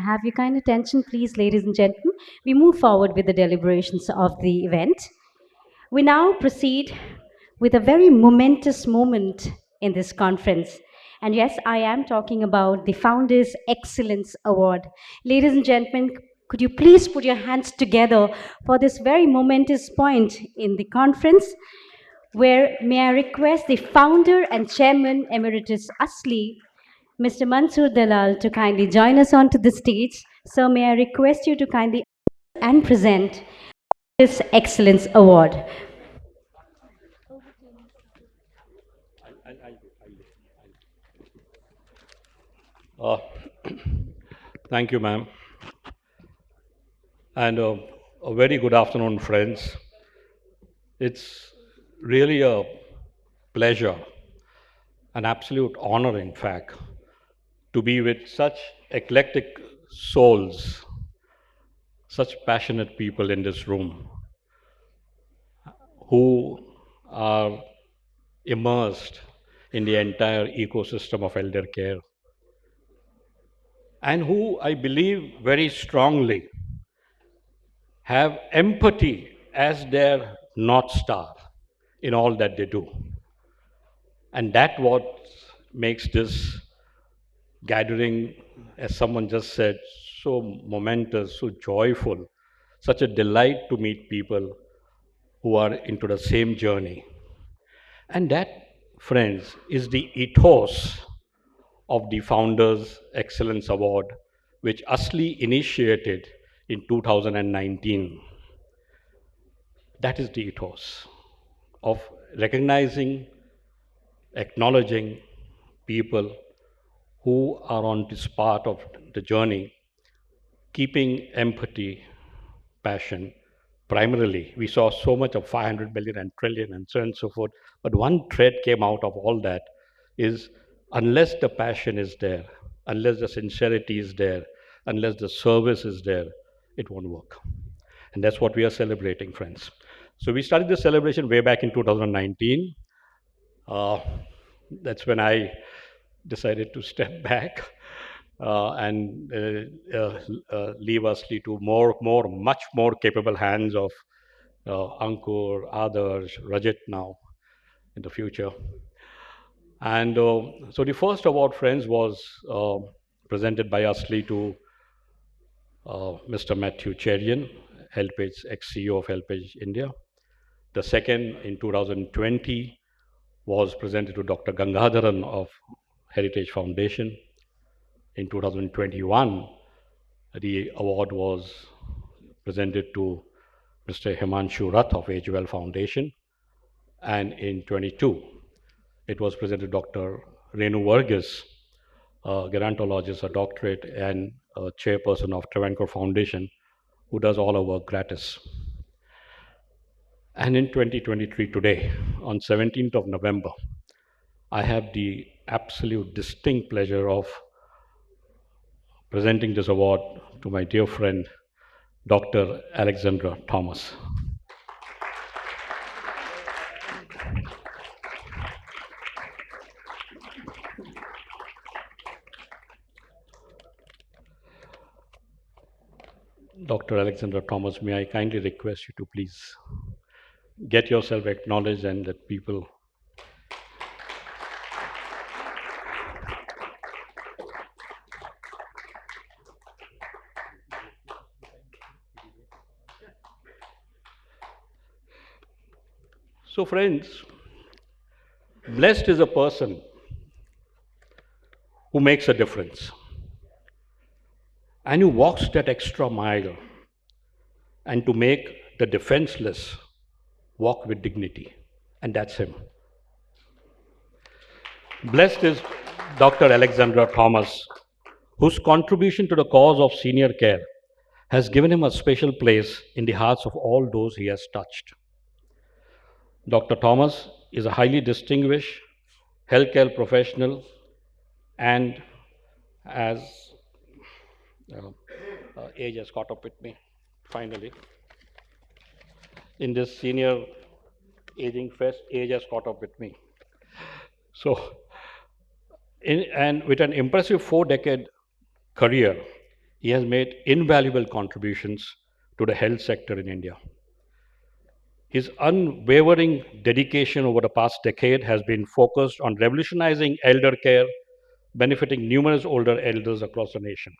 Have your kind attention, please, ladies and gentlemen. We move forward with the deliberations of the event. We now proceed with a very momentous moment in this conference. And yes, I am talking about the Founders Excellence Award. Ladies and gentlemen, could you please put your hands together for this very momentous point in the conference? Where may I request the founder and chairman emeritus Asli, Mr. Mansoor Dalal, to kindly join us onto the stage. Sir, may I request you to kindly and present this Excellence Award. Uh, Thank you, ma'am. And a very good afternoon, friends. It's really a pleasure, an absolute honor, in fact, to be with such eclectic souls, such passionate people in this room who are immersed in the entire ecosystem of elder care and who I believe very strongly have empathy as their North Star in all that they do. And that what makes this gathering, as someone just said, so momentous, so joyful, such a delight to meet people who are into the same journey. And that, friends, is the ethos of the Founders Excellence Award, which Asli initiated in 2019. That is the ethos of recognizing, acknowledging people who are on this part of the journey, keeping empathy, passion primarily. We saw so much of 500 billion and trillion and so on and so forth, but one thread came out of all that is unless the passion is there, unless the sincerity is there, unless the service is there, it won't work. And that's what we are celebrating, friends. So we started this celebration way back in 2019. That's when I decided to step back and leave Asli to much more capable hands of Ankur, Adarsh, Rajat now in the future. And so the first award, friends, was presented by Asli to Mr. Matthew Cherian, Helpage, ex-CEO of Helpage India. The second in 2020 was presented to Dr. Gangadharan of Heritage Foundation. In 2021, the award was presented to Mr. Himanshu Rath of Age Well Foundation. And in 22, it was presented to Dr. Renu Varghese, a gerontologist, a doctorate, and a chairperson of Travancore Foundation, who does all our work gratis. And in 2023, today, on 17th of November, I have the absolute distinct pleasure of presenting this award to my dear friend, Dr. Alexandra Thomas. Dr. Alexandra Thomas, may I kindly request you to please get yourself acknowledged and that people. So, friends, blessed is a person who makes a difference and who walks that extra mile and to make the defenseless walk with dignity. And that's him. Blessed is Dr. Alexandra Thomas, whose contribution to the cause of senior care has given him a special place in the hearts of all those he has touched. Dr. Thomas is a highly distinguished healthcare professional and as age has caught up with me finally. In this senior aging fest, age has caught up with me. So, and with an impressive 4-decade career, he has made invaluable contributions to the health sector in India. His unwavering dedication over the past decade has been focused on revolutionizing elder care, benefiting numerous older elders across the nation.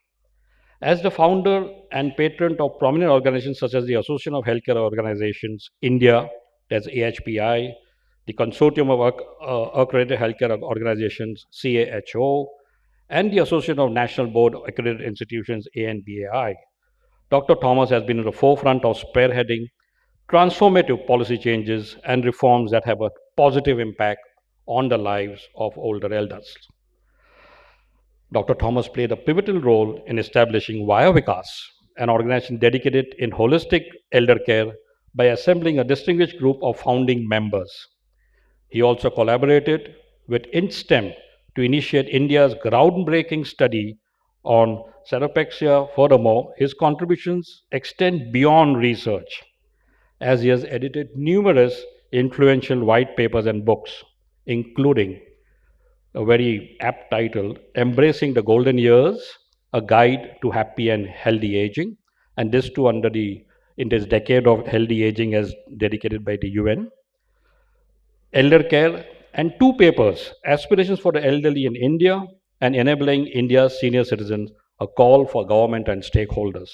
As the founder and patron of prominent organizations such as the Association of Healthcare Organizations India, that's AHPI, the Consortium of Accredited Healthcare Organizations, CAHO, and the Association of National Board Accredited Institutions, ANBAI, Dr. Thomas has been at the forefront of spearheading transformative policy changes and reforms that have a positive impact on the lives of older elders. Dr. Thomas played a pivotal role in establishing Vayavikas, an organization dedicated in holistic elder care, by assembling a distinguished group of founding members. He also collaborated with INSTEM to initiate India's groundbreaking study on cerebropexia. Furthermore, his contributions extend beyond research, as he has edited numerous influential white papers and books, including a very apt title, Embracing the Golden Years, a guide to happy and healthy aging. And this too under the in this decade of healthy aging as dedicated by the UN. Elder care, and two papers, Aspirations for the Elderly in India and Enabling India's Senior Citizens, a call for government and stakeholders.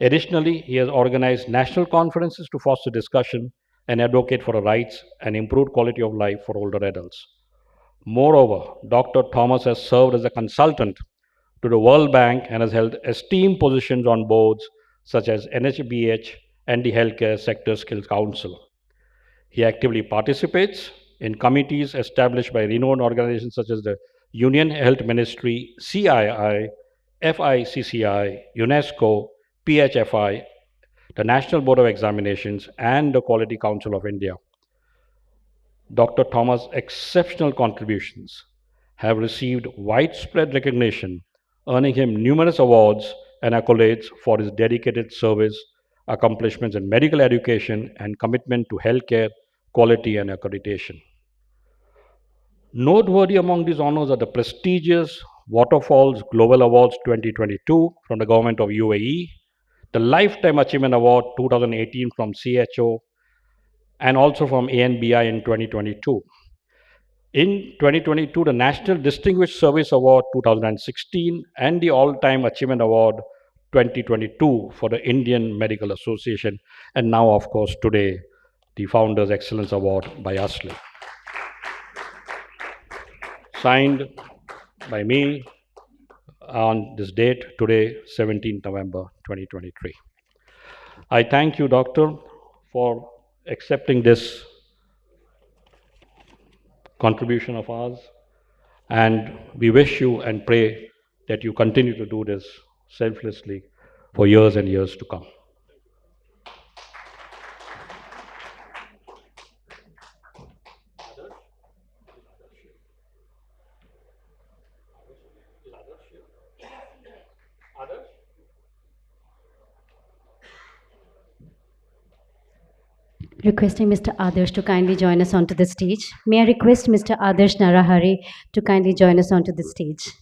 Additionally, he has organized national conferences to foster discussion and advocate for the rights and improved quality of life for older adults. Moreover, Dr. Thomas has served as a consultant to the World Bank and has held esteemed positions on boards such as NHBH and the Healthcare Sector Skills Council. He actively participates in committees established by renowned organizations such as the Union Health Ministry, CII, FICCI, UNESCO, PHFI, the National Board of Examinations, and the Quality Council of India. Dr. Thomas' exceptional contributions have received widespread recognition, earning him numerous awards and accolades for his dedicated service, accomplishments in medical education, and commitment to healthcare quality and accreditation. Noteworthy among these honors are the prestigious Waterfalls Global Awards 2022 from the government of UAE, the Lifetime Achievement Award 2018 from CHO, and also from ANBI in 2022. In 2022, the National Distinguished Service Award 2016 and the All-Time Achievement Award 2022 for the Indian Medical Association, and now, of course, today, the Founders Excellence Award by ASLI. Signed by me on this date, today, 17th November 2023. I thank you, Doctor, for accepting this contribution of ours, and we wish you and pray that you continue to do this selflessly for years and years to come. Requesting Mr. Adarsh to kindly join us onto the stage. May I request Mr. Adarsh Narahari to kindly join us onto the stage.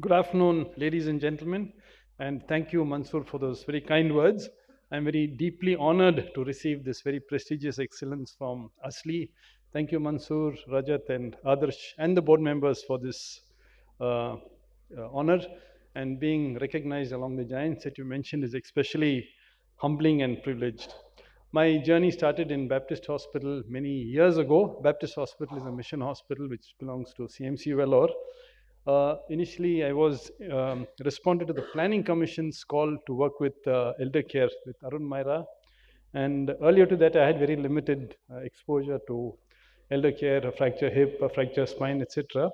Good afternoon, ladies and gentlemen, and thank you, Mansoor, for those very kind words. I'm very deeply honored to receive this very prestigious excellence from ASLI. Thank you, Mansoor, Rajat, and Adarsh, and the board members for this honor. And being recognized along the giants that you mentioned is especially humbling and privileged. My journey started in Baptist Hospital many years ago. Baptist Hospital is a mission hospital which belongs to CMC Vellore. Initially, I was responded to the Planning Commission's call to work with elder care with Arun Maira, And earlier to that, I had very limited exposure to elder care, a fracture hip, a fracture spine, etc.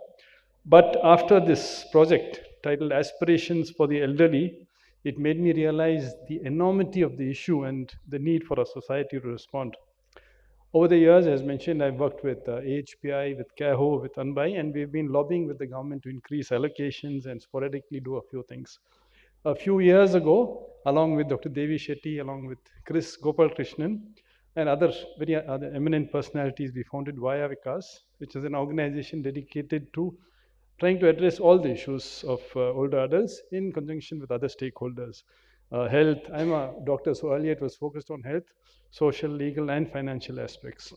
But after this project titled Aspirations for the Elderly, it made me realize the enormity of the issue and the need for a society to respond. Over the years, as mentioned, I've worked with AHPI, with CAHO, with Anbai, and we've been lobbying with the government to increase allocations and sporadically do a few things. A few years ago, along with Dr. Devi Shetty, along with Chris Gopalkrishnan, and other very other eminent personalities, we founded Vaya Vikas, which is an organization dedicated to trying to address all the issues of older adults in conjunction with other stakeholders. Health, I'm a doctor, so earlier it was focused on health, social, legal, and financial aspects.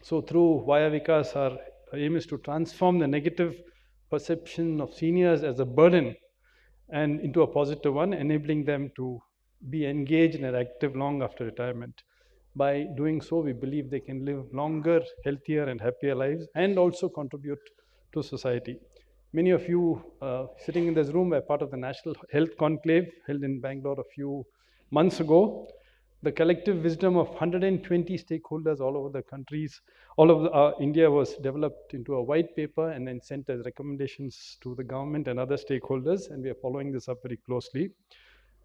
So through Vaya Vikas, our aim is to transform the negative perception of seniors as a burden and into a positive one, enabling them to be engaged and active long after retirement. By doing so, we believe they can live longer, healthier, and happier lives and also contribute to society. Many of you sitting in this room were part of the National Health Conclave held in Bangalore a few months ago. The collective wisdom of 120 stakeholders all over the countries, all over India was developed into a white paper and then sent as recommendations to the government and other stakeholders, and we are following this up very closely.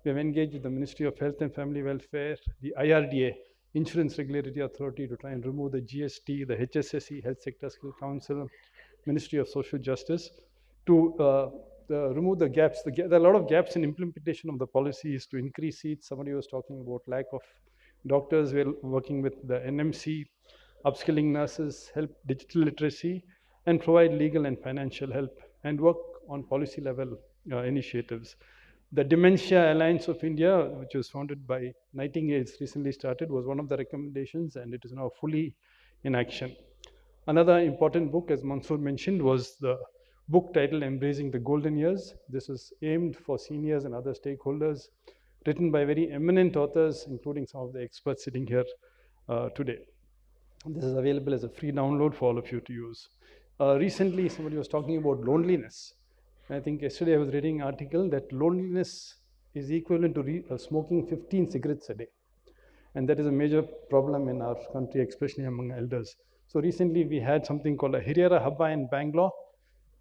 We have engaged with the Ministry of Health and Family Welfare, the IRDA, Insurance Regulatory Authority, to try and remove the GST, the HSSE, Health Sector Skill Council, Ministry of Social Justice, to remove the gaps. There are a lot of gaps in implementation of the policies to increase seats. Somebody was talking about lack of doctors. We're working with the NMC, upskilling nurses, help digital literacy, and provide legal and financial help, and work on policy level initiatives. The Dementia Alliance of India, which was founded by Nightingale, recently started, was one of the recommendations, and it is now fully in action. Another important book, as Mansoor mentioned, was the book titled Embracing the Golden Years. This is aimed for seniors and other stakeholders, written by very eminent authors, including some of the experts sitting here today. This is available as a free download for all of you to use. Recently, somebody was talking about loneliness. I think yesterday I was reading an article that loneliness is equivalent to smoking 15 cigarettes a day. And that is a major problem in our country, especially among elders. So recently we had something called a Hiriyara Habba in Bangalore,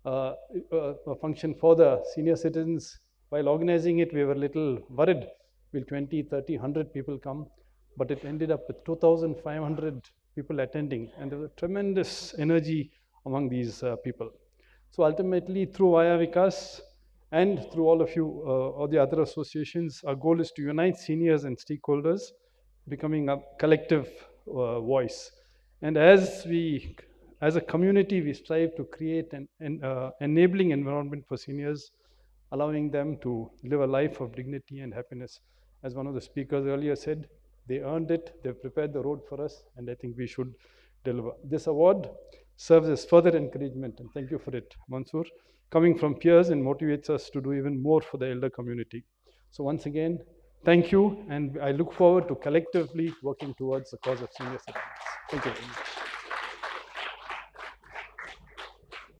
a function for the senior citizens. While organizing it, we were a little worried, will 20, 30, 100 people come? But it ended up with 2,500 people attending, and there was a tremendous energy among these people. So ultimately, through Vaya Vikas and through all of you or the other associations, our goal is to unite seniors and stakeholders, becoming a collective voice. And as a community, we strive to create an enabling environment for seniors, allowing them to live a life of dignity and happiness. As one of the speakers earlier said, they earned it, they've prepared the road for us, and I think we should deliver. This award serves as further encouragement, and thank you for it, Mansoor, coming from peers and motivates us to do even more for the elder community. So once again, thank you, and I look forward to collectively working towards the cause of senior citizens. Thank you very much.